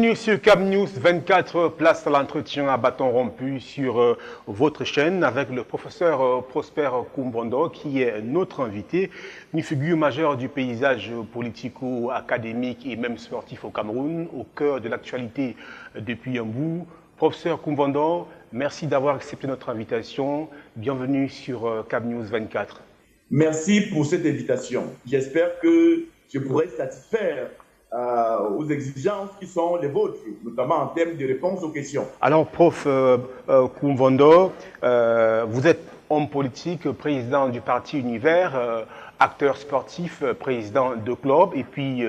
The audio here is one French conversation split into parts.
Bienvenue sur Cap News 24, place à l'entretien à bâton rompu sur votre chaîne avec le professeur Prosper Koumbondo qui est notre invité, une figure majeure du paysage politico-académique et même sportif au Cameroun, au cœur de l'actualité depuis un bout. Professeur Koumbondo, merci d'avoir accepté notre invitation. Bienvenue sur Cap News 24. Merci pour cette invitation. J'espère que je pourrai satisfaire aux exigences qui sont les vôtres, notamment en termes de réponse aux questions. Alors, prof Koumbondo, vous êtes homme politique, président du parti Univers, acteur sportif, président de club et puis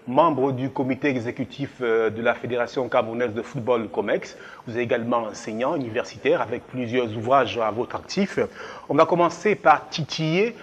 membre du comité exécutif de la Fédération camerounaise de football COMEX. Vous êtes également enseignant universitaire avec plusieurs ouvrages à votre actif. On va commencer par titiller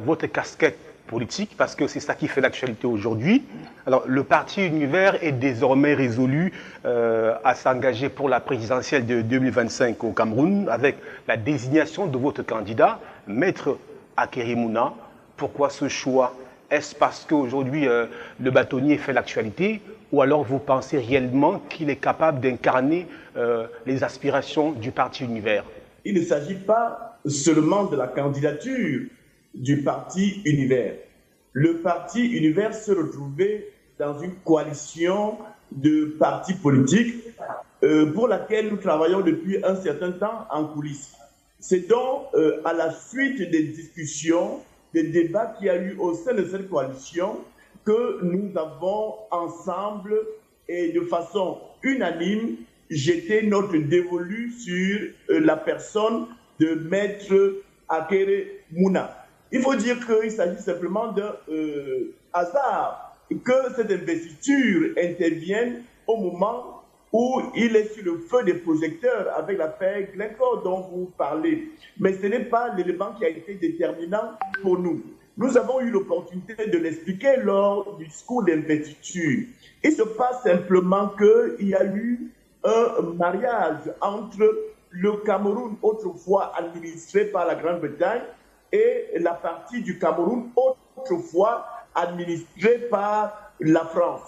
votre casquette politique, parce que c'est ça qui fait l'actualité aujourd'hui. Alors, le parti Univers est désormais résolu à s'engager pour la présidentielle de 2025 au Cameroun, avec la désignation de votre candidat, Maître Akéry Mouna. Pourquoi ce choix? Est-ce parce qu'aujourd'hui, le bâtonnier fait l'actualité, ou alors vous pensez réellement qu'il est capable d'incarner les aspirations du parti Univers? Il ne s'agit pas seulement de la candidature du parti Univers. Le parti Univers se retrouvait dans une coalition de partis politiques pour laquelle nous travaillons depuis un certain temps en coulisses. C'est donc à la suite des discussions, des débats qu'il y a eu au sein de cette coalition que nous avons ensemble et de façon unanime jeté notre dévolu sur la personne de Maître Akéry Mouna. Il faut dire qu'il s'agit simplement d'un hasard que cette investiture intervienne au moment où il est sur le feu des projecteurs avec l'affaire Glencore dont vous parlez. Mais ce n'est pas l'élément qui a été déterminant pour nous. Nous avons eu l'opportunité de l'expliquer lors du discours d'investiture. Il se passe simplement qu'il y a eu un mariage entre le Cameroun, autrefois administré par la Grande-Bretagne, et la partie du Cameroun, autrefois administrée par la France.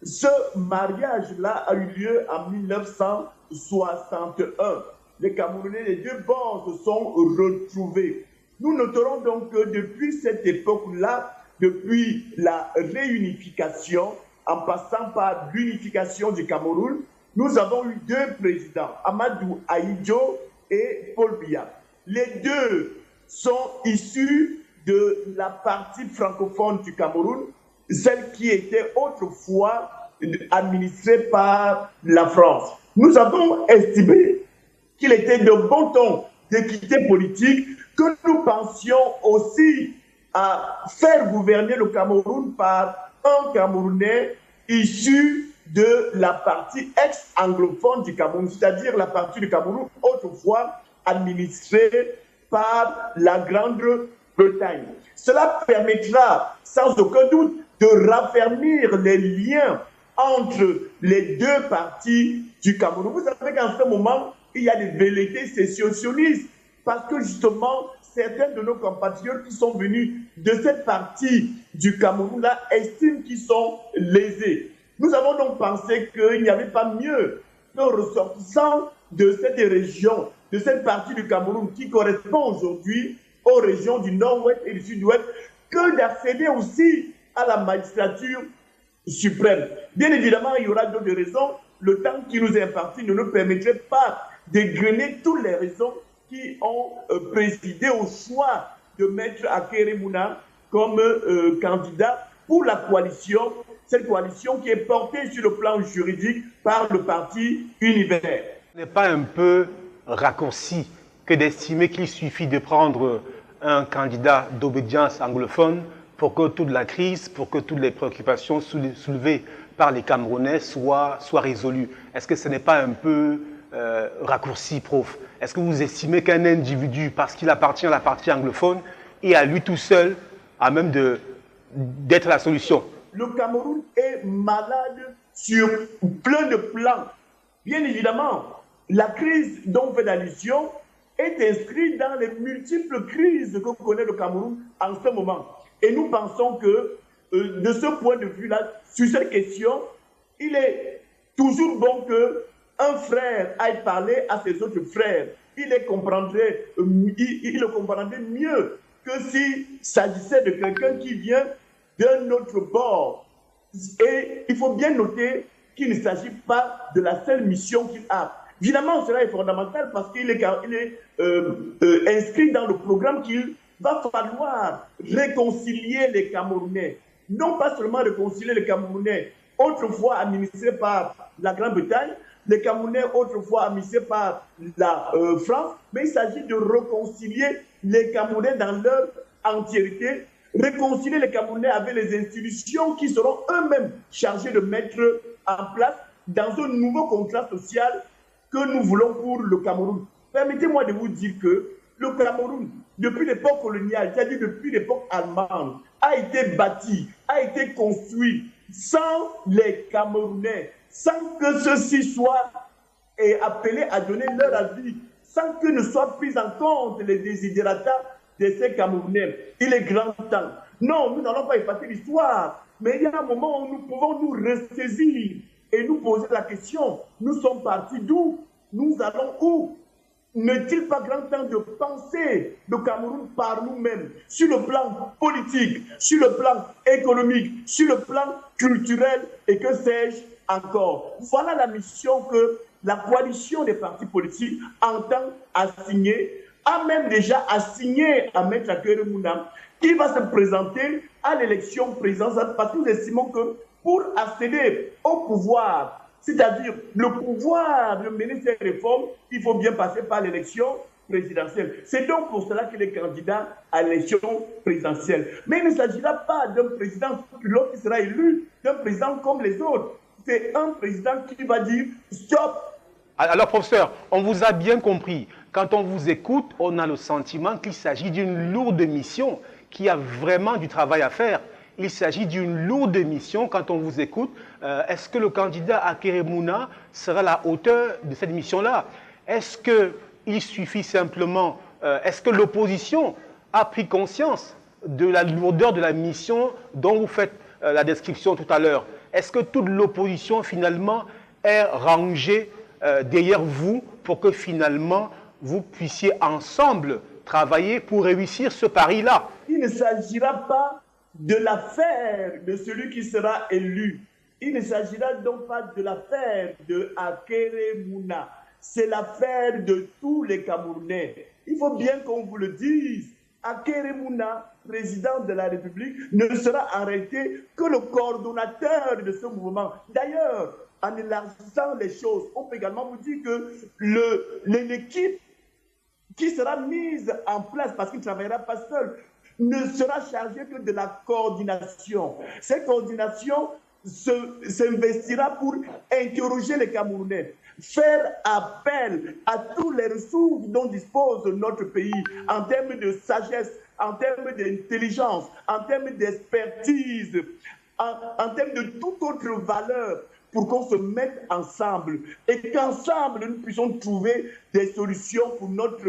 Ce mariage-là a eu lieu en 1961. Les Camerounais des deux bords se sont retrouvés. Nous noterons donc que depuis cette époque-là, depuis la réunification, en passant par l'unification du Cameroun, nous avons eu deux présidents, Amadou Ahidjo et Paul Biya. Les deux sont issus de la partie francophone du Cameroun, celle qui était autrefois administrée par la France. Nous avons estimé qu'il était de bon ton d'équité politique que nous pensions aussi à faire gouverner le Cameroun par un Camerounais issu de la partie ex-anglophone du Cameroun, c'est-à-dire la partie du Cameroun autrefois administrée par la Grande-Bretagne. Cela permettra sans aucun doute de raffermir les liens entre les deux parties du Cameroun. Vous savez qu'en ce moment, il y a des velléités sécessionnistes parce que justement, certains de nos compatriotes qui sont venus de cette partie du Cameroun-là estiment qu'ils sont lésés. Nous avons donc pensé qu'il n'y avait pas mieux qu'un ressortissant de cette région, de cette partie du Cameroun qui correspond aujourd'hui aux régions du nord-ouest et du sud-ouest, que d'accéder aussi à la magistrature suprême. Bien évidemment, il y aura d'autres raisons. Le temps qui nous est imparti ne nous permettrait pas d'égrener toutes les raisons qui ont présidé au choix de Maître Akéry Mouna comme candidat pour la coalition, cette coalition qui est portée sur le plan juridique par le parti Univers. Ce n'est pas un peu raccourci que d'estimer qu'il suffit de prendre un candidat d'obédience anglophone pour que toute la crise, pour que toutes les préoccupations soulevées par les Camerounais soient résolues? Est-ce que ce n'est pas un peu raccourci, prof? Est-ce que vous estimez qu'un individu, parce qu'il appartient à la partie anglophone, est à lui tout seul à même d'être la solution? Le Cameroun est malade sur plein de plans. Bien évidemment, la crise dont vous faites allusion est inscrite dans les multiples crises que connaît le Cameroun en ce moment. Et nous pensons que, de ce point de vue-là, sur cette question, il est toujours bon qu'un frère aille parler à ses autres frères. Il le comprendrait mieux que s'il s'agissait de quelqu'un qui vient d'un autre bord. Et il faut bien noter qu'il ne s'agit pas de la seule mission qu'il a. Évidemment, cela est fondamental parce qu'il est, inscrit dans le programme qu'il va falloir réconcilier les Camerounais. Non pas seulement réconcilier les Camerounais autrefois administrés par la Grande-Bretagne, les Camerounais autrefois administrés par la France, mais il s'agit de réconcilier les Camerounais dans leur entièreté, réconcilier les Camerounais avec les institutions qui seront eux-mêmes chargés de mettre en place dans un nouveau contrat social que nous voulons pour le Cameroun. Permettez-moi de vous dire que le Cameroun, depuis l'époque coloniale, c'est-à-dire depuis l'époque allemande, a été bâti, a été construit sans les Camerounais, sans que ceux-ci soient appelés à donner leur avis, sans que ne soient pris en compte les desiderata de ces Camerounais. Il est grand temps. Non, nous n'allons pas effacer l'histoire, mais il y a un moment où nous pouvons nous ressaisir et nous poser la question, nous sommes partis d'où? Nous allons où? N'est-il pas grand temps de penser le Cameroun par nous-mêmes, sur le plan politique, sur le plan économique, sur le plan culturel et que sais-je encore? Voilà la mission que la coalition des partis politiques entend assigner, a même déjà assigné à Maître Akérémou Mouna, qui va se présenter à l'élection présidentielle parce que nous estimons que pour accéder au pouvoir, c'est-à-dire le pouvoir de mener ces réformes, il faut bien passer par l'élection présidentielle. C'est donc pour cela qu'il est candidat à l'élection présidentielle. Mais il ne s'agira pas d'un président qui sera élu, d'un président comme les autres. C'est un président qui va dire stop. Alors, professeur, on vous a bien compris. Quand on vous écoute, on a le sentiment qu'il s'agit d'une lourde mission, qui a vraiment du travail à faire. Il s'agit d'une lourde mission quand on vous écoute. Est-ce que le candidat Akérémou Mouna sera à la hauteur de cette mission-là? Est-ce qu'il suffit simplement, est-ce que l'opposition a pris conscience de la lourdeur de la mission dont vous faites la description tout à l'heure? Est-ce que toute l'opposition finalement est rangée derrière vous pour que finalement vous puissiez ensemble travailler pour réussir ce pari-là? Il ne s'agira pas de l'affaire de celui qui sera élu. Il ne s'agira donc pas de l'affaire de Akérémou Mouna. C'est l'affaire de tous les Camerounais. Il faut bien qu'on vous le dise. Akérémou Mouna, président de la République, ne sera en réalité que le coordonnateur de ce mouvement. D'ailleurs, en élargissant les choses, on peut également vous dire que l'équipe qui sera mise en place, parce qu'il ne travaillera pas seul, ne sera chargée que de la coordination. Cette coordination s'investira pour interroger les Camerounais, faire appel à toutes les ressources dont dispose notre pays en termes de sagesse, en termes d'intelligence, en termes d'expertise, en termes de toute autre valeur, pour qu'on se mette ensemble et qu'ensemble nous puissions trouver des solutions pour notre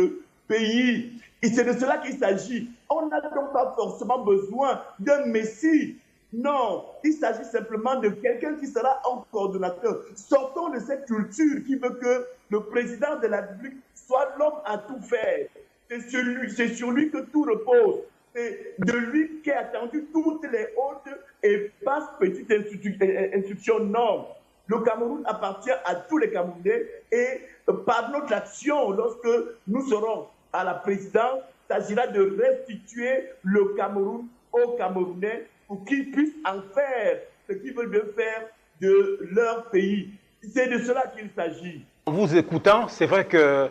pays. Et c'est de cela qu'il s'agit. On n'a donc pas forcément besoin d'un messie. Non, il s'agit simplement de quelqu'un qui sera un coordonnateur. Sortons de cette culture qui veut que le président de la République soit l'homme à tout faire. C'est sur lui que tout repose. C'est de lui qu'est attendu toutes les hautes et basses petites institutions. Non, le Cameroun appartient à tous les Camerounais et par notre action, lorsque nous serons à la présidence, il s'agira de restituer le Cameroun aux Camerounais pour qu'ils puissent en faire ce qu'ils veulent bien faire de leur pays. C'est de cela qu'il s'agit. En vous écoutant, c'est vrai que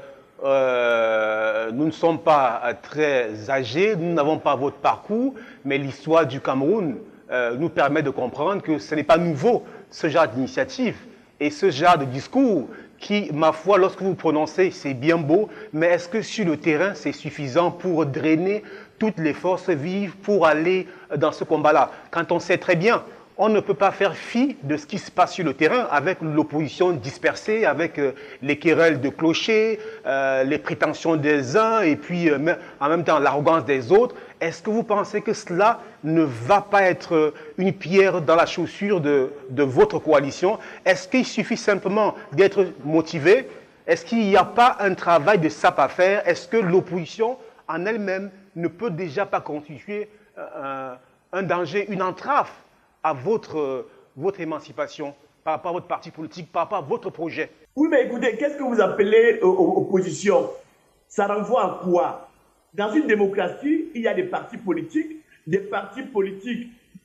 nous ne sommes pas très âgés, nous n'avons pas votre parcours, mais l'histoire du Cameroun nous permet de comprendre que ce n'est pas nouveau, ce genre d'initiative et ce genre de discours qui, ma foi, lorsque vous prononcez, c'est bien beau, mais est-ce que sur le terrain, c'est suffisant pour drainer toutes les forces vives pour aller dans ce combat-là? Quand on sait très bien on ne peut pas faire fi de ce qui se passe sur le terrain avec l'opposition dispersée, avec les querelles de clochers, les prétentions des uns et puis en même temps l'arrogance des autres. Est-ce que vous pensez que cela ne va pas être une pierre dans la chaussure de votre coalition? Est-ce qu'il suffit simplement d'être motivé? Est-ce qu'il n'y a pas un travail de sape à faire? Est-ce que l'opposition en elle-même ne peut déjà pas constituer un danger, une entrave à votre émancipation par rapport à votre parti politique, par rapport à votre projet? Oui, mais écoutez, qu'est-ce que vous appelez opposition? Ça renvoie à quoi? Dans une démocratie, il y a des partis politiques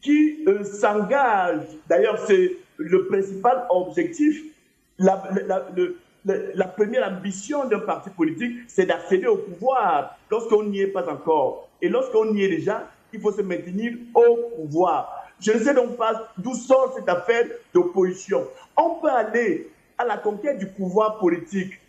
qui s'engagent. D'ailleurs, c'est le principal objectif, la première ambition d'un parti politique, c'est d'accéder au pouvoir lorsqu'on n'y est pas encore. Et lorsqu'on y est déjà, il faut se maintenir au pouvoir. Je ne sais donc pas d'où sort cette affaire d'opposition. On peut aller à la conquête du pouvoir politique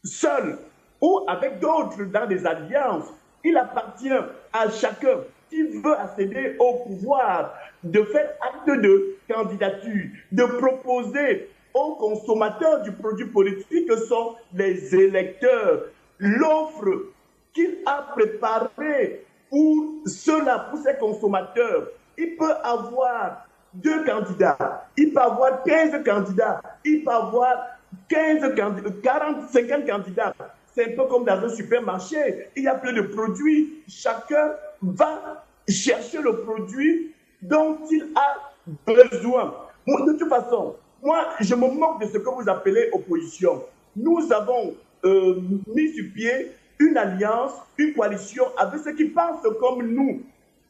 seul ou avec d'autres dans des alliances. Il appartient à chacun qui veut accéder au pouvoir de faire acte de candidature, de proposer aux consommateurs du produit politique que sont les électeurs l'offre qu'il a préparée pour ceux-là, pour ces consommateurs. Il peut avoir 2 candidats, il peut avoir 15 candidats, il peut avoir 15 candidats, 40, 50 candidats. C'est un peu comme dans un supermarché. Il y a plein de produits. Chacun va chercher le produit dont il a besoin. De toute façon, moi, je me moque de ce que vous appelez opposition. Nous avons mis sur pied une alliance, une coalition avec ceux qui pensent comme nous.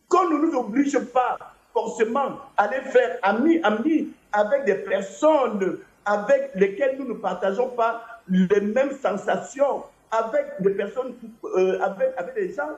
Qu'on ne nous oblige pas forcément à aller faire ami avec des personnes avec lesquelles nous ne partageons pas les mêmes sensations, avec des personnes, avec des gens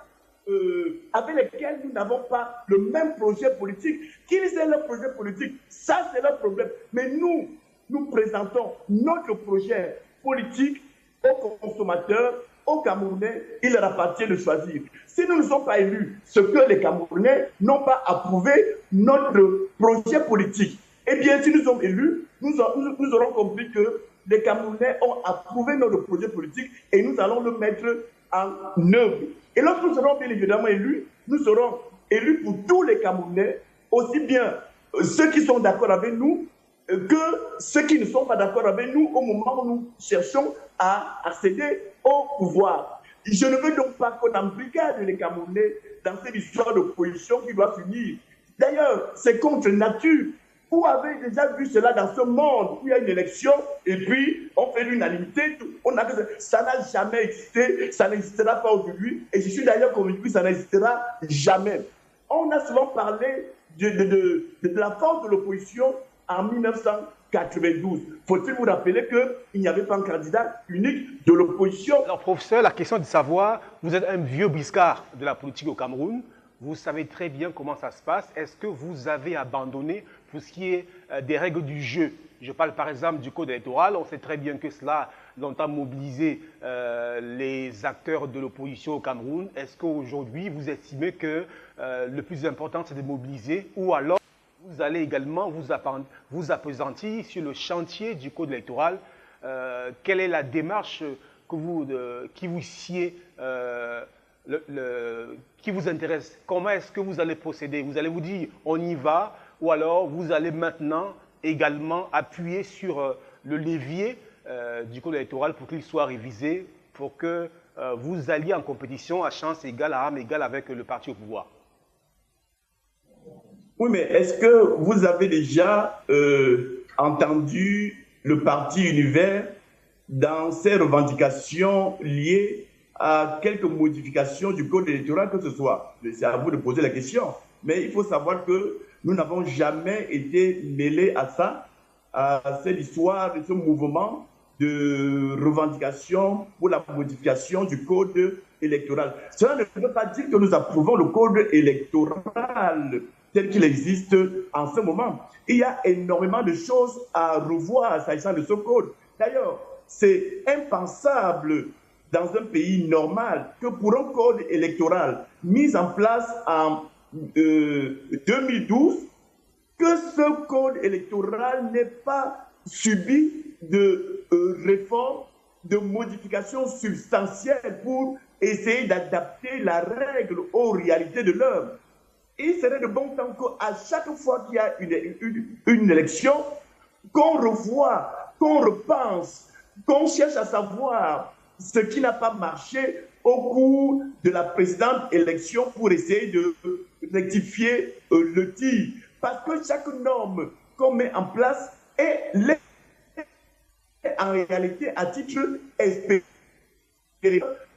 avec lesquels nous n'avons pas le même projet politique. Qu'ils aient leur projet politique, ça c'est leur problème. Mais nous présentons notre projet politique aux consommateurs, aux Camerounais, il leur appartient de choisir. Si nous ne sommes pas élus, ce que les Camerounais n'ont pas approuvé notre projet politique, eh bien, si nous sommes élus, nous aurons compris que les Camerounais ont approuvé notre projet politique et nous allons le mettre en œuvre. Et lorsque nous serons bien évidemment élus, nous serons élus pour tous les Camerounais, aussi bien ceux qui sont d'accord avec nous que ceux qui ne sont pas d'accord avec nous au moment où nous cherchons à accéder au pouvoir. Je ne veux donc pas qu'on embrigade les Camerounais dans cette histoire d'opposition qui doit finir. D'ailleurs, c'est contre nature. Vous avez déjà vu cela dans ce monde où il y a une élection et puis on fait l'unanimité. Ça n'a jamais existé, ça n'existera pas aujourd'hui. Et je suis d'ailleurs convaincu que ça n'existera jamais. On a souvent parlé de la force de l'opposition en 1992. Faut-il vous rappeler qu'il n'y avait pas un candidat unique de l'opposition? Alors, professeur, la question est de savoir, vous êtes un vieux briscard de la politique au Cameroun. Vous savez très bien comment ça se passe. Est-ce que vous avez abandonné pour ce qui est des règles du jeu? Je parle par exemple du code électoral. On sait très bien que cela a longtemps mobilisé les acteurs de l'opposition au Cameroun. Est-ce qu'aujourd'hui, vous estimez que le plus important, c'est de mobiliser ou alors vous allez également vous appesantir sur le chantier du code électoral? Quelle est la démarche qui vous sied qui vous intéresse? Comment est-ce que vous allez procéder? Vous allez vous dire on y va, ou alors vous allez maintenant également appuyer sur le levier du code électoral pour qu'il soit révisé, pour que vous alliez en compétition à chance égale, à armes égales avec le parti au pouvoir? Oui, mais est-ce que vous avez déjà entendu le parti Univers dans ses revendications liées à quelques modifications du code électoral que ce soit? C'est à vous de poser la question. Mais il faut savoir que nous n'avons jamais été mêlés à ça, à cette histoire, de ce mouvement de revendication pour la modification du code électoral. Cela ne veut pas dire que nous approuvons le code électoral tel qu'il existe en ce moment. Il y a énormément de choses à revoir s'agissant de ce code. D'ailleurs, c'est impensable dans un pays normal que pour un code électoral mis en place en 2012, que ce code électoral n'ait pas subi de réformes, de modifications substantielles pour essayer d'adapter la règle aux réalités de l'heure. Il serait de bon temps qu'à chaque fois qu'il y a une élection, qu'on revoie, qu'on repense, qu'on cherche à savoir ce qui n'a pas marché au cours de la précédente élection pour essayer de rectifier le tir. Parce que chaque norme qu'on met en place est en réalité à titre expérimental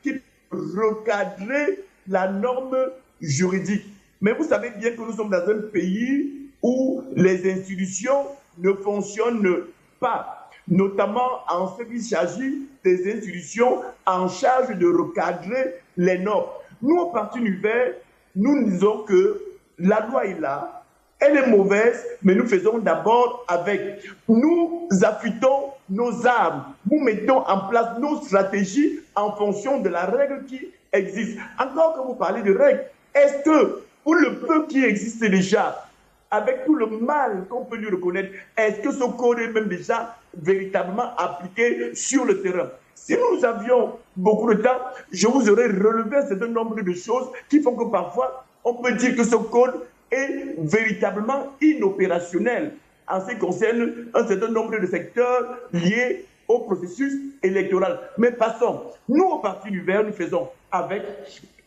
qui peut recadrer la norme juridique. Mais vous savez bien que nous sommes dans un pays où les institutions ne fonctionnent pas, notamment en ce qui s'agit des institutions en charge de recadrer les normes. Nous, au Parti Univers, nous disons que la loi est là, elle est mauvaise, mais nous faisons d'abord avec. Nous affûtons nos armes, nous mettons en place nos stratégies en fonction de la règle qui existe. Encore que vous parlez de règles, est-ce que pour le peu qui existe déjà, avec tout le mal qu'on peut lui reconnaître, est-ce que ce code est même déjà véritablement appliqué sur le terrain? Si nous avions beaucoup de temps, je vous aurais relevé un certain nombre de choses qui font que parfois, on peut dire que ce code est véritablement inopérationnel en ce qui concerne un certain nombre de secteurs liés au processus électoral. Mais passons. Nous, au Parti Univers, nous faisons avec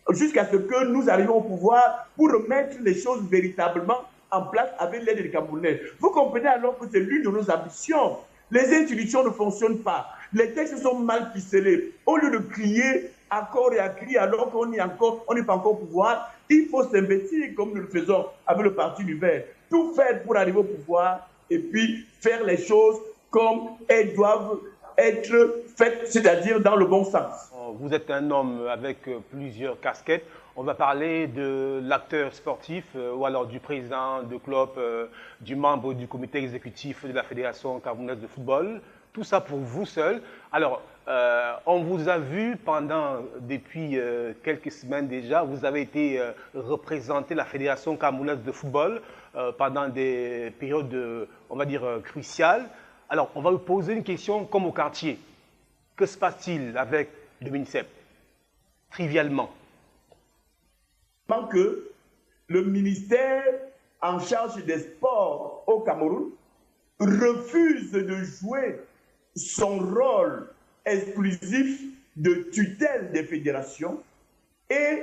jusqu'à ce que nous arrivions au pouvoir pour remettre les choses véritablement en place avec l'aide des Camerounais. Vous comprenez alors que c'est l'une de nos ambitions. Les institutions ne fonctionnent pas. Les textes sont mal ficelés. Au lieu de crier à corps et à cri alors qu'on n'est pas encore au pouvoir, il faut s'investir comme nous le faisons avec le Parti Univers. Tout faire pour arriver au pouvoir et puis faire les choses comme elles doivent être faites, c'est-à-dire dans le bon sens. Vous êtes un homme avec plusieurs casquettes. On va parler de l'acteur sportif ou alors du président de club, du membre du comité exécutif de la Fédération camerounaise de football. Tout ça pour vous seul. Alors, on vous a vu depuis quelques semaines déjà, vous avez été représenté la Fédération camerounaise de football pendant des périodes, on va dire, cruciales. Alors, on va vous poser une question comme au quartier. Que se passe-t-il avec le MINSEP? Trivialement. Que le ministère en charge des sports au Cameroun refuse de jouer son rôle exclusif de tutelle des fédérations et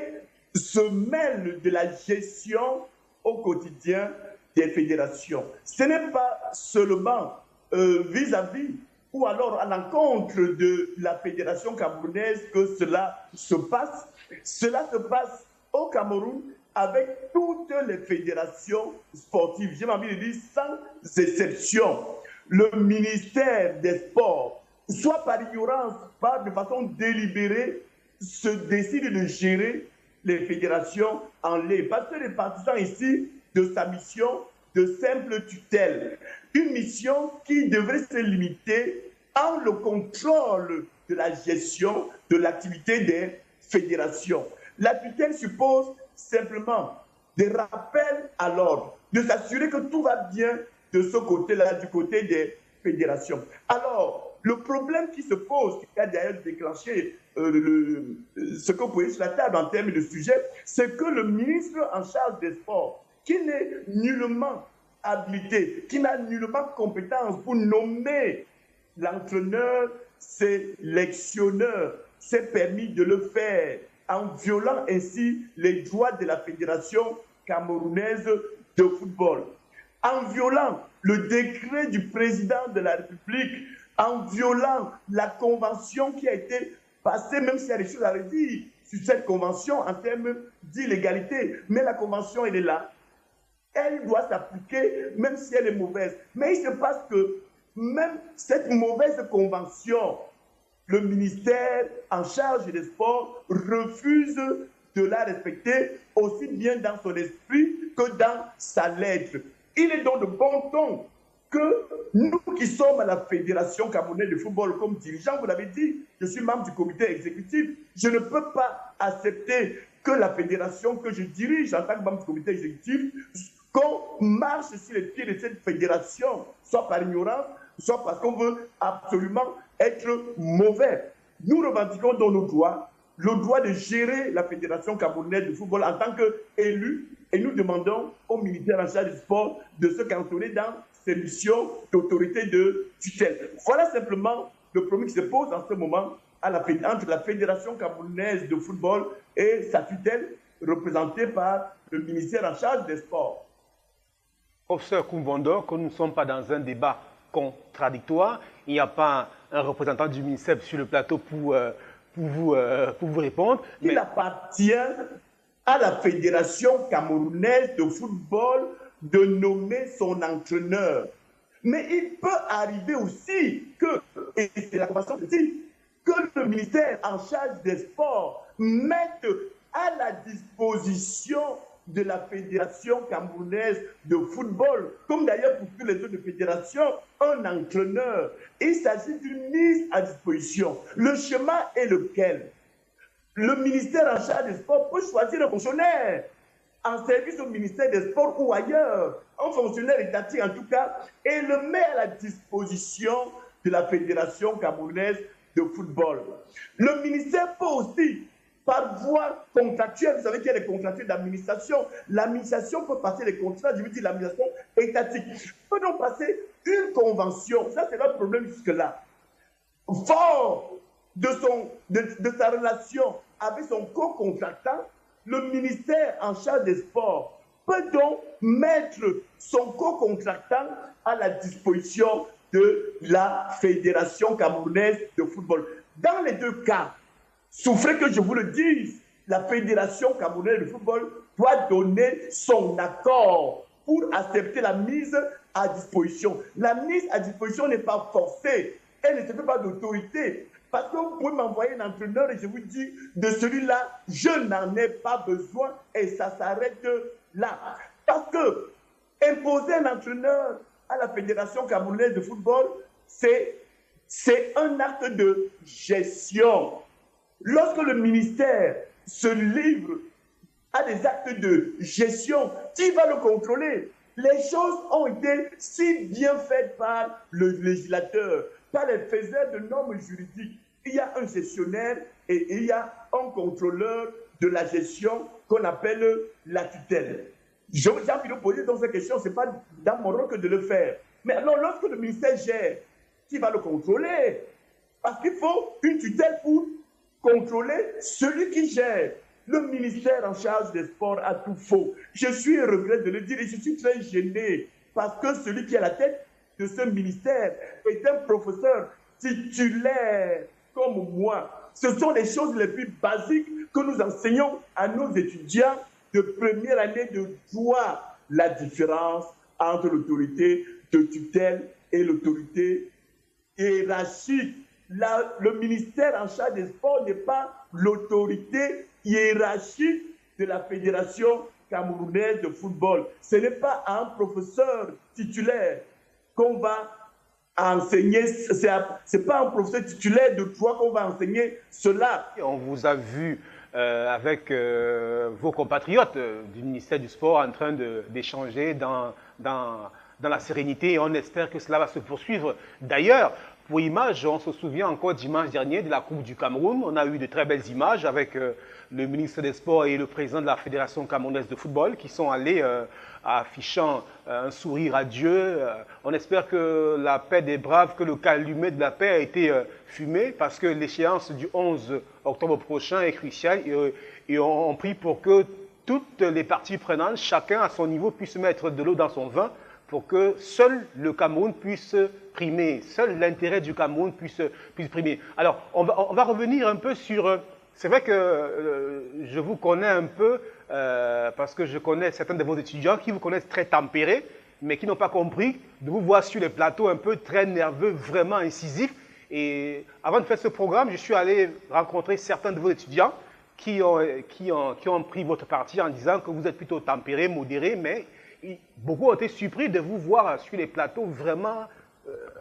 se mêle de la gestion au quotidien des fédérations. Ce n'est pas seulement vis-à-vis ou alors à l'encontre de la fédération camerounaise que cela se passe. Cela se passe au Cameroun avec toutes les fédérations sportives. J'ai envie de dire sans exception. Le ministère des Sports, soit par ignorance, soit de façon délibérée, se décide de gérer les fédérations en lait. Parce que les partisans ici de sa mission de simple tutelle. Une mission qui devrait se limiter à le contrôle de la gestion de l'activité des fédérations. La tutelle suppose simplement des rappels à l'ordre, de s'assurer que tout va bien de ce côté-là, du côté des fédérations. Alors, le problème qui se pose, qui a d'ailleurs déclenché ce que vous voyez sur la table en termes de sujet, c'est que le ministre en charge des sports, qui n'est nullement habilité, qui n'a nullement compétence pour nommer l'entraîneur, sélectionneur, s'est permis de le faire en violant ainsi les droits de la Fédération camerounaise de football, en violant le décret du président de la République, en violant la convention qui a été passée, même s'il y a des choses à redire sur cette convention en termes d'illégalité. Mais la convention, elle est là. Elle doit s'appliquer, même si elle est mauvaise. Mais il se passe que même cette mauvaise convention, le ministère en charge des sports refuse de la respecter aussi bien dans son esprit que dans sa lettre. Il est donc de bon ton que nous qui sommes à la Fédération camerounaise de football comme dirigeants, vous l'avez dit, je suis membre du comité exécutif, je ne peux pas accepter que la fédération que je dirige en tant que membre du comité exécutif qu'on marche sur les pieds de cette fédération, soit par ignorance, soit parce qu'on veut absolument être mauvais. Nous revendiquons dans nos droits le droit de gérer la Fédération camerounaise de football en tant qu'élus et nous demandons au ministère en charge du sport de se cantonner dans ses missions d'autorité de tutelle. Voilà simplement le problème qui se pose en ce moment entre la Fédération camerounaise de football et sa tutelle représentée par le ministère en charge des sports. Professeur Koumvondo, que nous ne sommes pas dans un débat contradictoire, il n'y a pas un représentant du ministère sur le plateau pour vous répondre. Il appartient à la Fédération camerounaise de football de nommer son entraîneur. Mais il peut arriver aussi que, et c'est la convention aussi, que le ministère en charge des sports mette à la disposition de la Fédération camerounaise de football, comme d'ailleurs pour toutes les autres fédérations, un entraîneur. Il s'agit d'une mise à disposition. Le chemin est lequel? Le ministère en charge des sports peut choisir un fonctionnaire en service au ministère des Sports ou ailleurs, un fonctionnaire étatique en tout cas, et le met à la disposition de la Fédération camerounaise de football. Le ministère peut aussi, par voie contractuelle, vous savez qu'il y a des contractuels d'administration, l'administration peut passer des contrats, je veux dire l'administration étatique, peut donc passer une convention, ça c'est notre problème jusque-là. Fort de sa relation avec son co-contractant, le ministère en charge des sports peut donc mettre son co-contractant à la disposition de la Fédération camerounaise de football. Dans les deux cas, souffrez que je vous le dise, la Fédération camerounaise de football doit donner son accord pour accepter la mise à disposition. La mise à disposition n'est pas forcée, elle ne se fait pas d'autorité. Parce que vous pouvez m'envoyer un entraîneur et je vous dis, de celui-là, je n'en ai pas besoin et ça s'arrête là. Parce que imposer un entraîneur à la Fédération camerounaise de football, c'est un acte de gestion. Lorsque le ministère se livre à des actes de gestion, qui va le contrôler? Les choses ont été si bien faites par le législateur, par les faiseurs de normes juridiques. Il y a un gestionnaire et il y a un contrôleur de la gestion qu'on appelle la tutelle. J'ai envie de poser dans cette question, ce n'est pas dans mon rôle que de le faire. Mais alors, lorsque le ministère gère, qui va le contrôler? Parce qu'il faut une tutelle pour contrôler celui qui gère. Le ministère en charge des sports a tout faux. Je suis regret de le dire et je suis très gêné parce que celui qui est à la tête de ce ministère est un professeur titulaire comme moi. Ce sont les choses les plus basiques que nous enseignons à nos étudiants de première année de droit. La différence entre l'autorité de tutelle et l'autorité hiérarchique. Le ministère en charge des sports n'est pas l'autorité hiérarchique de la Fédération camerounaise de football. Ce n'est pas à un professeur titulaire qu'on va enseigner, ce n'est pas un professeur titulaire de droit qu'on va enseigner cela. On vous a vu avec vos compatriotes du ministère du Sport en train d'échanger dans la sérénité et on espère que cela va se poursuivre. D'ailleurs, pour image, on se souvient encore dimanche dernier de la Coupe du Cameroun. On a eu de très belles images avec le ministre des Sports et le président de la Fédération camerounaise de football qui sont allés affichant un sourire à Dieu. On espère que la paix des braves, que le calumet de la paix a été fumé parce que l'échéance du 11 octobre prochain est cruciale et on prie pour que toutes les parties prenantes, chacun à son niveau, puisse mettre de l'eau dans son vin pour que seul le Cameroun puisse primer, seul l'intérêt du Cameroun puisse primer. Alors, on va revenir un peu sur... C'est vrai que je vous connais un peu, parce que je connais certains de vos étudiants qui vous connaissent très tempérés, mais qui n'ont pas compris de vous voir sur les plateaux un peu très nerveux, vraiment incisifs. Et avant de faire ce programme, je suis allé rencontrer certains de vos étudiants qui ont pris votre parti en disant que vous êtes plutôt tempéré, modéré, mais beaucoup ont été surpris de vous voir sur les plateaux vraiment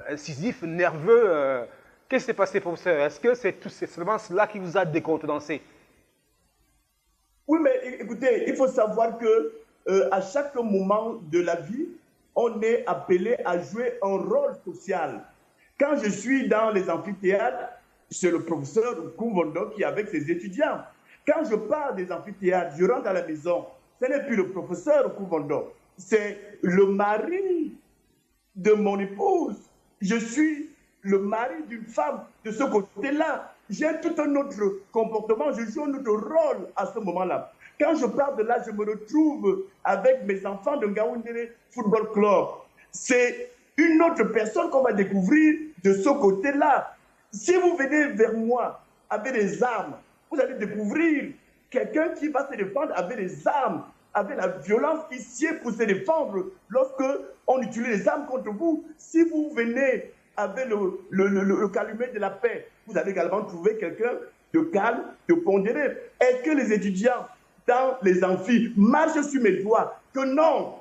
incisifs, nerveux. Qu'est-ce qui s'est passé, professeur? Est-ce que c'est seulement cela qui vous a décontenancé? Oui, mais écoutez, il faut savoir que à chaque moment de la vie, on est appelé à jouer un rôle social. Quand je suis dans les amphithéâtres, c'est le professeur Kouvondo qui est avec ses étudiants. Quand je pars des amphithéâtres, je rentre à la maison, ce n'est plus le professeur Kouvondo, c'est le mari de mon épouse. Je suis le mari d'une femme de ce côté-là. J'ai tout un autre comportement, je joue un autre rôle à ce moment-là. Quand je pars de là, je me retrouve avec mes enfants de Ngaoundéré Football Club. C'est une autre personne qu'on va découvrir de ce côté-là. Si vous venez vers moi avec des armes, vous allez découvrir quelqu'un qui va se défendre avec des armes, avec la violence qui sied pour se défendre lorsque on utilise les armes contre vous. Si vous venez avec le calumet de la paix, vous allez également trouver quelqu'un de calme, de pondéré. Est-ce que les étudiants dans les amphis marchent sur mes doigts? Que non.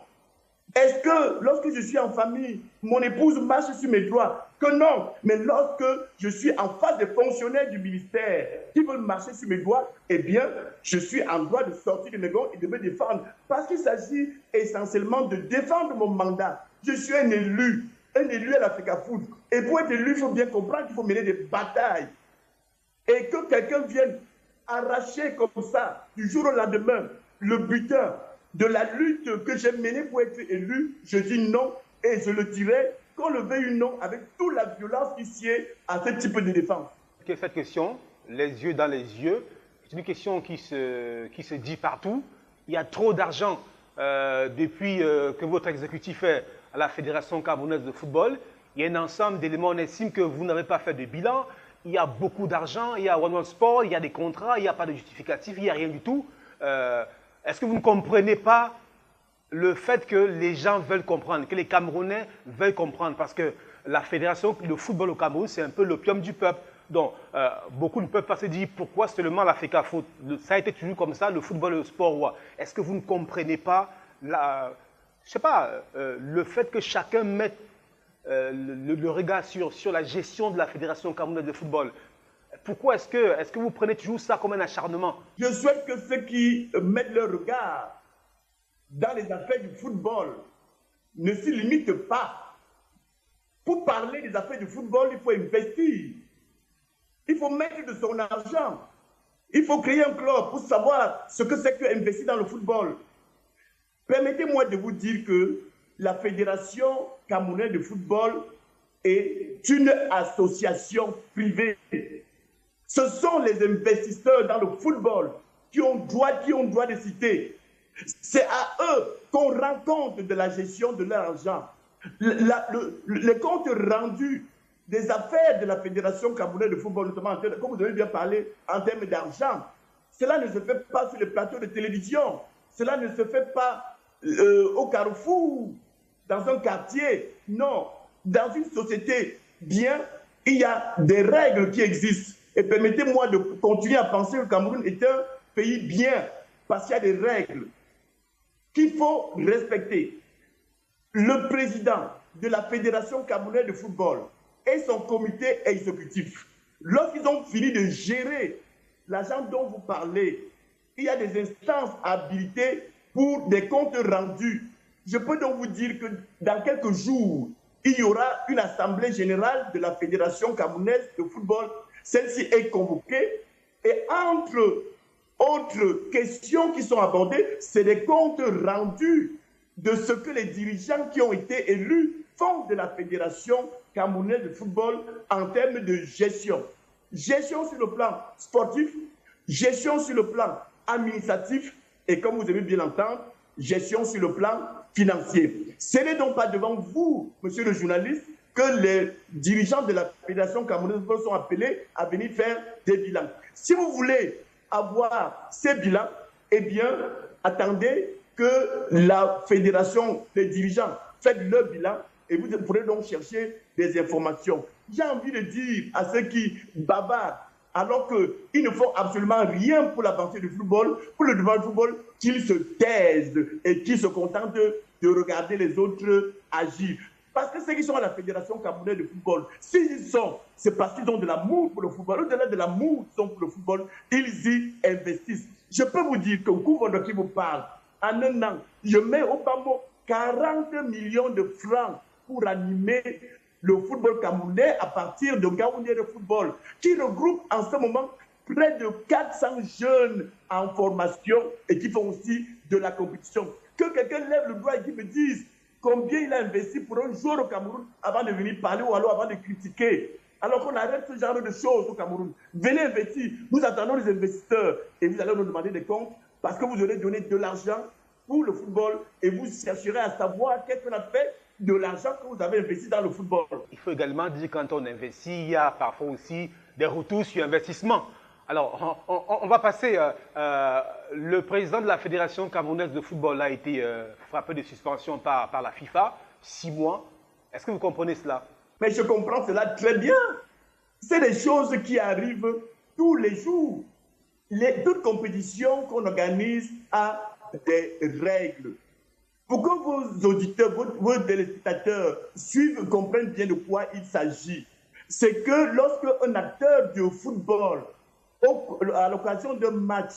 Est-ce que lorsque je suis en famille, mon épouse marche sur mes doigts? Que non. Mais lorsque je suis en face des fonctionnaires du ministère qui veulent marcher sur mes doigts, eh bien, je suis en droit de sortir de mes gonds et de me défendre. Parce qu'il s'agit essentiellement de défendre mon mandat. Je suis un élu à l'Africa Foot. Et pour être élu, il faut bien comprendre qu'il faut mener des batailles. Et que quelqu'un vienne arracher comme ça, du jour au lendemain, le butin de la lutte que j'ai menée pour être élu, je dis non et je le dirai, qu'on le veuille ou non, avec toute la violence qui sied à ce type de défense. Cette question, les yeux dans les yeux, c'est une question qui se dit partout. Il y a trop d'argent depuis que votre exécutif est à la Fédération camerounaise de football. Il y a un ensemble d'éléments, on estime que vous n'avez pas fait de bilan. Il y a beaucoup d'argent, il y a One World Sport, il y a des contrats, il n'y a pas de justificatif, il n'y a rien du tout. Est-ce que vous ne comprenez pas le fait que les gens veulent comprendre, que les Camerounais veulent comprendre? Parce que la fédération de football au Cameroun, c'est un peu l'opium du peuple. Donc, beaucoup ne peuvent pas se dire pourquoi seulement l'Africa Foot. Ça a été toujours comme ça, le football et le sport roi. Est-ce que vous ne comprenez pas le fait que chacun mette le regard sur la gestion de la Fédération camerounaise de football? Pourquoi est-ce que vous prenez toujours ça comme un acharnement? Je souhaite que ceux qui mettent leur regard dans les affaires du football ne s'y limitent pas. Pour parler des affaires du football, il faut investir. Il faut mettre de son argent. Il faut créer un club pour savoir ce que c'est qu'investir dans le football. Permettez-moi de vous dire que la Fédération camerounaise de football est une association privée. Ce sont les investisseurs dans le football qui ont droit de citer. C'est à eux qu'on rend compte de la gestion de leur argent. Les comptes rendus des affaires de la Fédération camerounaise de football, notamment, comme vous avez bien parlé, en termes d'argent, cela ne se fait pas sur les plateaux de télévision. Cela ne se fait pas au carrefour, dans un quartier. Non, dans une société bien, il y a des règles qui existent. Et permettez-moi de continuer à penser que le Cameroun est un pays bien, parce qu'il y a des règles qu'il faut respecter. Le président de la Fédération camerounaise de football et son comité exécutif, lorsqu'ils ont fini de gérer l'argent dont vous parlez, il y a des instances habilitées pour des comptes rendus. Je peux donc vous dire que dans quelques jours, il y aura une assemblée générale de la Fédération camerounaise de football. Celle-ci est convoquée et entre autres questions qui sont abordées, c'est des comptes rendus de ce que les dirigeants qui ont été élus font de la Fédération camerounaise de football en termes de gestion. Gestion sur le plan sportif, gestion sur le plan administratif et, comme vous avez bien l'entendre, gestion sur le plan financier. Ce n'est donc pas devant vous, monsieur le journaliste, que les dirigeants de la Fédération camerounaise de football sont appelés à venir faire des bilans. Si vous voulez avoir ces bilans, eh bien, attendez que la fédération, les dirigeants, fassent leur bilan et vous pourrez donc chercher des informations. J'ai envie de dire à ceux qui bavardent, alors qu'ils ne font absolument rien pour l'avancée du football, pour le développement du football, qu'ils se taisent et qu'ils se contentent de regarder les autres agir. Parce que ceux qui sont à la Fédération camerounaise de football, s'ils y sont, c'est parce qu'ils ont de l'amour pour le football. Au-delà de l'amour qu'ils ont pour le football, ils y investissent. Je peux vous dire que Kouvondo qui vous parle, en un an, je mets au bas mot 40 millions de francs pour animer le football camerounais à partir de Gaoundé de football, qui regroupe en ce moment près de 400 jeunes en formation et qui font aussi de la compétition. Que quelqu'un lève le doigt et qui me dise combien il a investi pour un joueur au Cameroun avant de venir parler ou alors avant de critiquer. Alors qu'on arrête ce genre de choses au Cameroun. Venez investir. Nous attendons les investisseurs et vous allez nous demander des comptes parce que vous aurez donné de l'argent pour le football et vous chercherez à savoir qu'est-ce qu'on a fait de l'argent que vous avez investi dans le football. Il faut également dire quand on investit, il y a parfois aussi des retours sur investissement. Alors, on va passer. Le président de la Fédération camerounaise de football a été frappé de suspension par la FIFA, 6 mois. Est-ce que vous comprenez cela? Mais je comprends cela très bien. C'est des choses qui arrivent tous les jours. Toute compétition qu'on organise a des règles. Pour que vos auditeurs, vos téléspectateurs suivent, comprennent bien de quoi il s'agit, c'est que lorsque un acteur de football, à l'occasion d'un match,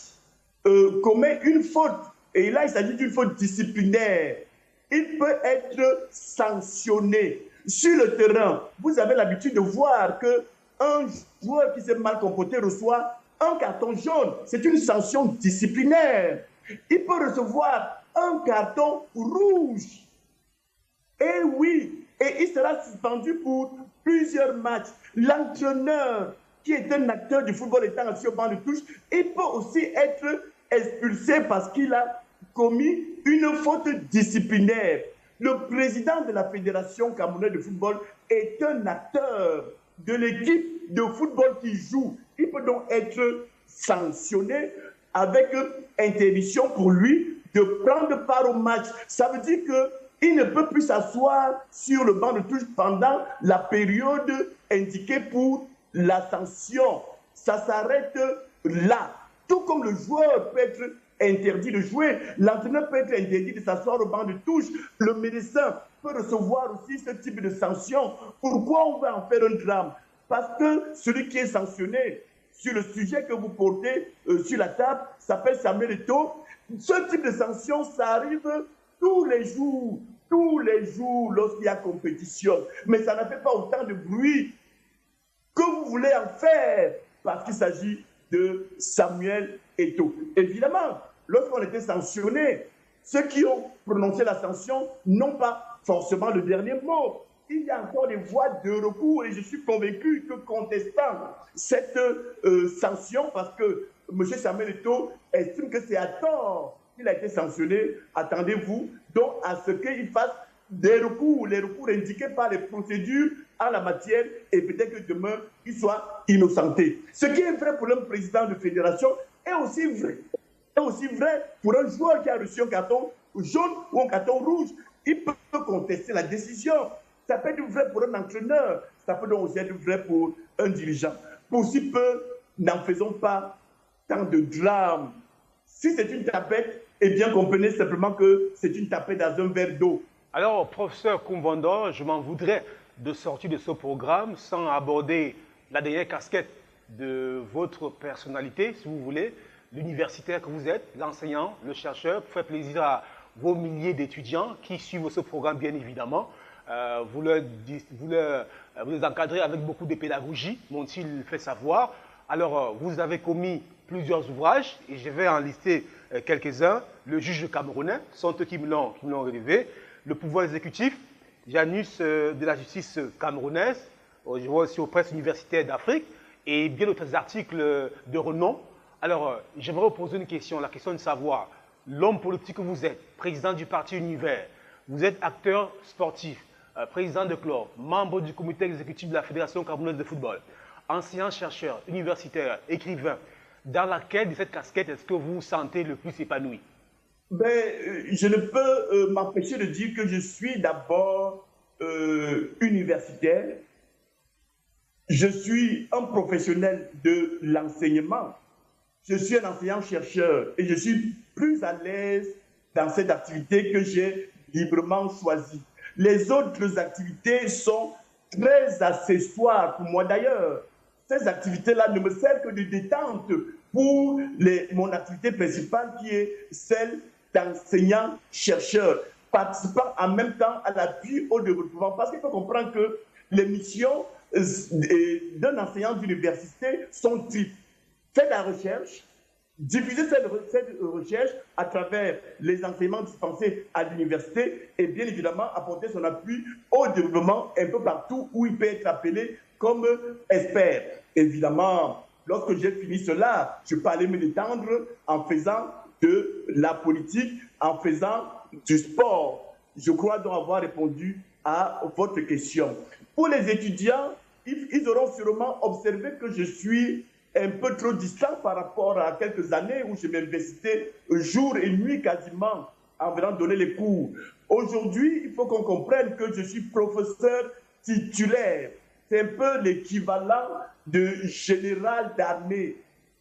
commet une faute, et là il s'agit d'une faute disciplinaire, il peut être sanctionné. Sur le terrain, vous avez l'habitude de voir qu'un joueur qui s'est mal comporté reçoit un carton jaune. C'est une sanction disciplinaire. Il peut recevoir un carton rouge. Et oui, et il sera suspendu pour plusieurs matchs. L'entraîneur, qui est un acteur du football étant assis au banc de touche, il peut aussi être expulsé parce qu'il a commis une faute disciplinaire. Le président de la Fédération camerounaise de football est un acteur de l'équipe de football qui joue. Il peut donc être sanctionné avec interdiction pour lui de prendre part au match. Ça veut dire qu'il ne peut plus s'asseoir sur le banc de touche pendant la période indiquée pour la sanction. Ça s'arrête là. Tout comme le joueur peut être interdit de jouer, l'entraîneur peut être interdit de s'asseoir au banc de touche, le médecin peut recevoir aussi ce type de sanction. Pourquoi on va en faire un drame? Parce que celui qui est sanctionné sur le sujet que vous portez sur la table s'appelle Samuel Eto'o. Ce type de sanction, ça arrive tous les jours lorsqu'il y a compétition. Mais ça ne fait pas autant de bruit que vous voulez en faire parce qu'il s'agit de Samuel Eto'o. Évidemment, lorsqu'on était sanctionné, ceux qui ont prononcé la sanction n'ont pas forcément le dernier mot. Il y a encore des voies de recours et je suis convaincu que contestant cette sanction, parce que M. Samuel Eto'o estime que c'est à tort qu'il a été sanctionné, attendez-vous donc à ce qu'il fasse des recours, les recours indiqués par les procédures en la matière et peut-être que demain, il soit innocenté. Ce qui est vrai pour un président de fédération est aussi vrai pour un joueur qui a reçu un carton jaune ou un carton rouge. Il peut contester la décision. Ça peut être vrai pour un entraîneur, ça peut donc aussi être vrai pour un dirigeant. Pour si peu, n'en faisons pas tant de drame. Si c'est une tapette, eh bien comprenez simplement que c'est une tapette dans un verre d'eau. Alors, professeur Koumvondo, je m'en voudrais de sortir de ce programme sans aborder la dernière casquette de votre personnalité, si vous voulez, l'universitaire que vous êtes, l'enseignant, le chercheur, pour faire plaisir à vos milliers d'étudiants qui suivent ce programme, bien évidemment. Vous les encadrez avec beaucoup de pédagogie, m'ont-ils fait savoir. Alors, vous avez commis plusieurs ouvrages, et je vais en lister quelques-uns. Le juge camerounais, sont eux qui me l'ont relevé. Le pouvoir exécutif, Janus de la justice camerounaise, je vois aussi aux presses universitaires d'Afrique, et bien d'autres articles de renom. Alors, j'aimerais vous poser une question, la question de savoir, l'homme politique que vous êtes, président du parti Univers, vous êtes acteur sportif, président de club, membre du comité exécutif de la Fédération camerounaise de football, enseignant-chercheur, universitaire, écrivain, dans laquelle de cette casquette est-ce que vous vous sentez le plus épanoui? Je ne peux m'empêcher de dire que je suis d'abord universitaire. Je suis un professionnel de l'enseignement. Je suis un enseignant-chercheur et je suis plus à l'aise dans cette activité que j'ai librement choisie. Les autres activités sont très accessoires pour moi d'ailleurs. Ces activités-là ne me servent que de détente pour mon activité principale qui est celle d'enseignants-chercheurs, participant en même temps à l'appui au développement. Parce qu'il faut comprendre que les missions d'un enseignant d'université sont triples. Faire de la recherche, diffuser cette recherche à travers les enseignements dispensés à l'université et bien évidemment apporter son appui au développement un peu partout où il peut être appelé comme expert. Évidemment, lorsque j'ai fini cela, je peux aller me détendre en faisant de la politique, en faisant du sport. Je crois donc avoir répondu à votre question. Pour les étudiants, ils auront sûrement observé que je suis un peu trop distant par rapport à quelques années où je m'investissais jour et nuit quasiment en venant donner les cours. Aujourd'hui, il faut qu'on comprenne que je suis professeur titulaire. C'est un peu l'équivalent de général d'armée.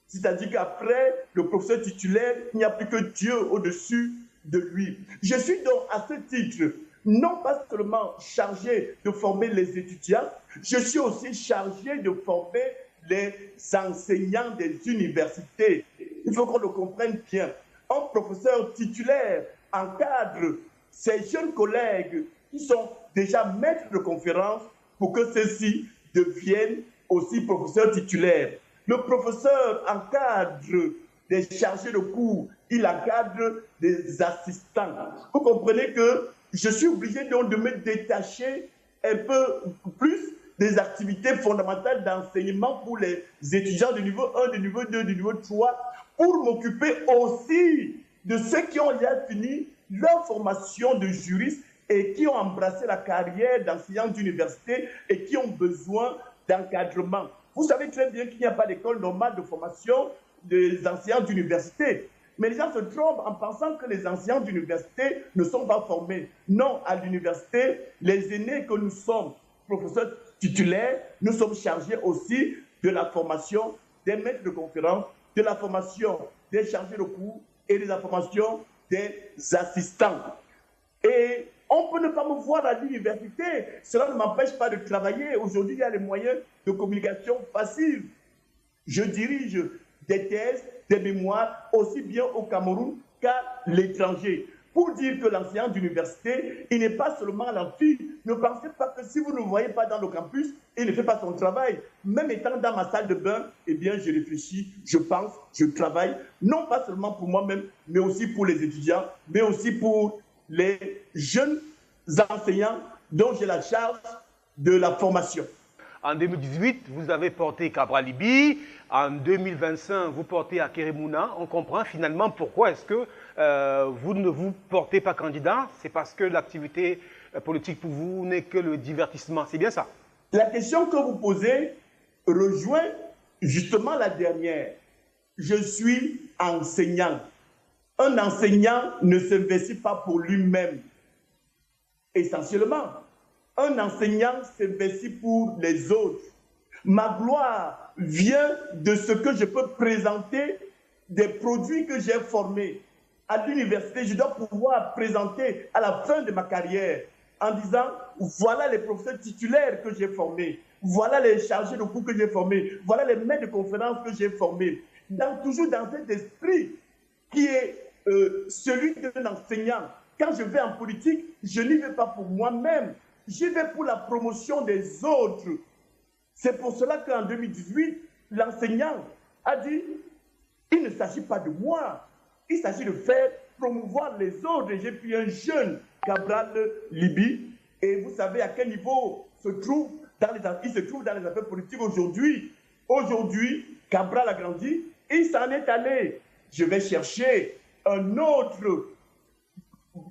C'est-à-dire qu'après le professeur titulaire, il n'y a plus que Dieu au-dessus de lui. Je suis donc à ce titre non pas seulement chargé de former les étudiants, je suis aussi chargé de former les enseignants des universités. Il faut qu'on le comprenne bien. Un professeur titulaire encadre ses jeunes collègues qui sont déjà maîtres de conférence pour que ceux-ci deviennent aussi professeurs titulaires. Le professeur encadre des chargés de cours, il encadre des assistants. Vous comprenez que je suis obligé donc de me détacher un peu plus des activités fondamentales d'enseignement pour les étudiants du niveau 1, du niveau 2, du niveau 3, pour m'occuper aussi de ceux qui ont déjà fini leur formation de juriste et qui ont embrassé la carrière d'enseignant d'université et qui ont besoin d'encadrement. Vous savez très bien qu'il n'y a pas d'école normale de formation des enseignants d'université. Mais les gens se trompent en pensant que les enseignants d'université ne sont pas formés. Non, à l'université, les aînés que nous sommes, professeurs titulaires, nous sommes chargés aussi de la formation des maîtres de conférence, de la formation des chargés de cours et de la formation des assistants. Et on peut ne pas me voir à l'université, cela ne m'empêche pas de travailler. Aujourd'hui, il y a les moyens de communication faciles. Je dirige des thèses, des mémoires, aussi bien au Cameroun qu'à l'étranger. Pour dire que l'enseignant d'université, il n'est pas seulement à l'amphi. Ne pensez pas que si vous ne le voyez pas dans le campus, il ne fait pas son travail. Même étant dans ma salle de bain, eh bien, je réfléchis, je pense, je travaille, non pas seulement pour moi-même, mais aussi pour les étudiants, mais aussi pour les jeunes enseignants dont j'ai la charge de la formation. En 2018, vous avez porté Cabral Libye. En 2025, vous portez Akeremouna. On comprend finalement pourquoi est-ce que vous ne vous portez pas candidat. C'est parce que l'activité politique pour vous n'est que le divertissement. C'est bien ça? La question que vous posez rejoint justement la dernière. Je suis enseignant. Un enseignant ne s'investit pas pour lui-même, essentiellement. Un enseignant s'investit pour les autres. Ma gloire vient de ce que je peux présenter des produits que j'ai formés. À l'université, je dois pouvoir présenter à la fin de ma carrière en disant, voilà les professeurs titulaires que j'ai formés, voilà les chargés de cours que j'ai formés, voilà les maîtres de conférences que j'ai formés. Toujours dans cet esprit qui est celui d'un enseignant. Quand je vais en politique, je n'y vais pas pour moi-même, j'y vais pour la promotion des autres. C'est pour cela qu'en 2018, l'enseignant a dit, il ne s'agit pas de moi, il s'agit de faire promouvoir les autres. Et j'ai pris un jeune, Cabral Libye, et vous savez à quel niveau il se trouve dans les affaires politiques aujourd'hui. Aujourd'hui, Cabral a grandi, il s'en est allé. Je vais chercher un autre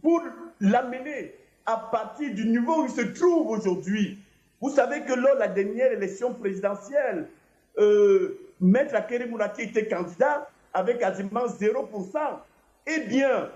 pour l'amener à partir du niveau où il se trouve aujourd'hui. Vous savez que lors de la dernière élection présidentielle, Maître Akeremouna qui était candidat avec quasiment 0%. Eh bien,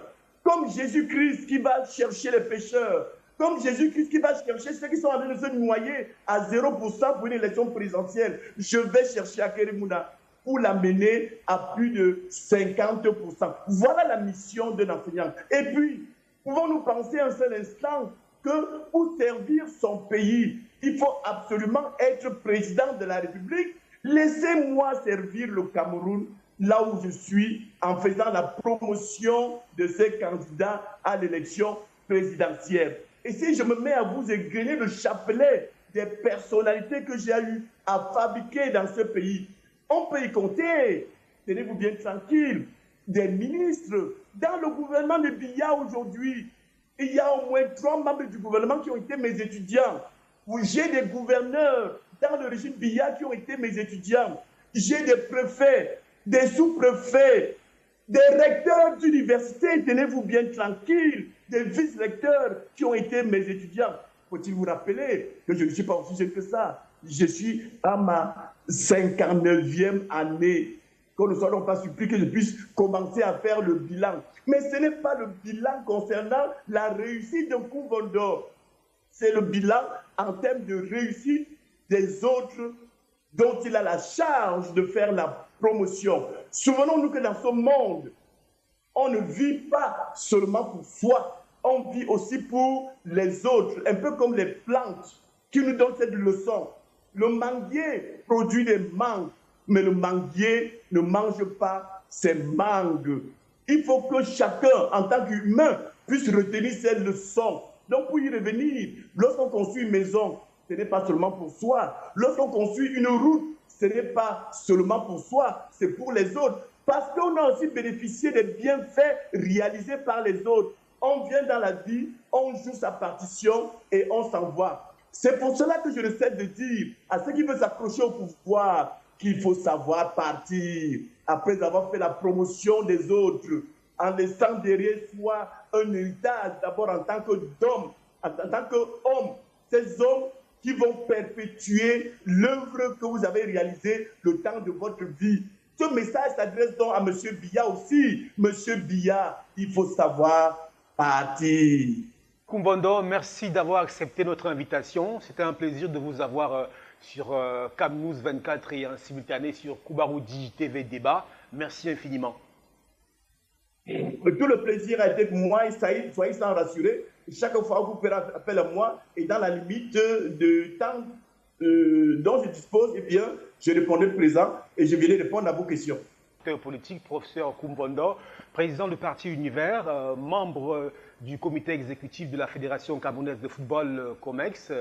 comme Jésus-Christ qui va chercher les pécheurs, comme Jésus-Christ qui va chercher ceux qui sont en train de se noyer à 0% pour une élection présidentielle, je vais chercher Akeremouna pour l'amener à plus de 50%. Voilà la mission d'un enseignant. Et puis, pouvons-nous penser un seul instant que pour servir son pays, il faut absolument être président de la République? Laissez-moi servir le Cameroun, là où je suis en faisant la promotion de ces candidats à l'élection présidentielle. Et si je me mets à vous égrener le chapelet des personnalités que j'ai eu à fabriquer dans ce pays, on peut y compter, tenez-vous bien tranquille, des ministres. Dans le gouvernement de Biya aujourd'hui, il y a au moins 3 membres du gouvernement qui ont été mes étudiants. J'ai des gouverneurs dans le régime Biya qui ont été mes étudiants. J'ai des préfets, des sous-préfets, des recteurs d'université, tenez-vous bien tranquille, des vice-recteurs qui ont été mes étudiants. Faut-il vous rappeler que je ne suis pas aussi jeune que ça? Je suis à ma 59e année. Qu'on ne soit donc pas surpris que je puisse commencer à faire le bilan. Mais ce n'est pas le bilan concernant la réussite de Kouvondo. C'est le bilan en termes de réussite des autres dont il a la charge de faire la promotion. Souvenons-nous que dans ce monde, on ne vit pas seulement pour soi, on vit aussi pour les autres, un peu comme les plantes qui nous donnent cette leçon. Le manguier produit des mangues, mais le manguier ne mange pas ses mangues. Il faut que chacun, en tant qu'humain, puisse retenir ces leçons. Donc, pour y revenir, lorsqu'on construit une maison, ce n'est pas seulement pour soi. Lorsqu'on construit une route, ce n'est pas seulement pour soi, c'est pour les autres. Parce qu'on a aussi bénéficié des bienfaits réalisés par les autres. On vient dans la vie, on joue sa partition et on s'en va. C'est pour cela que je ne cesse de dire à ceux qui veulent s'accrocher au pouvoir qu'il faut savoir partir après avoir fait la promotion des autres, en laissant derrière soi un héritage, d'abord en tant qu'homme, ces hommes qui vont perpétuer l'œuvre que vous avez réalisée le temps de votre vie. Ce message s'adresse donc à M. Biya aussi. M. Biya, il faut savoir partir. Kouvondo, merci d'avoir accepté notre invitation. C'était un plaisir de vous avoir sur CAMNews 24 et en simultané sur Koubaroudi TV Débat. Merci infiniment. Tout le plaisir a été pour moi et Saïd, soyez sans rassurer. Chaque fois que vous faites appel à moi et dans la limite de temps dont je dispose, eh bien, je répondrai présent et je vais répondre à vos questions. Politique, professeur Kouvondo, président du parti Univers, membre du comité exécutif de la Fédération camerounaise de football COMEX,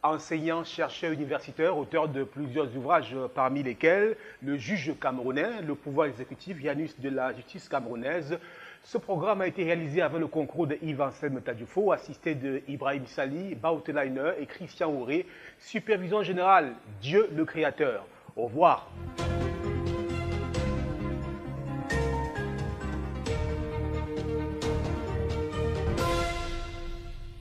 enseignant, chercheur universitaire, auteur de plusieurs ouvrages parmi lesquels Le juge camerounais, le pouvoir exécutif, Janus de la justice camerounaise. Ce programme a été réalisé avec le concours de Yves Anselme Tadjoufo, assisté de Ibrahim Sali, Bautelainer et Christian Auré. Supervision générale, Dieu le Créateur. Au revoir.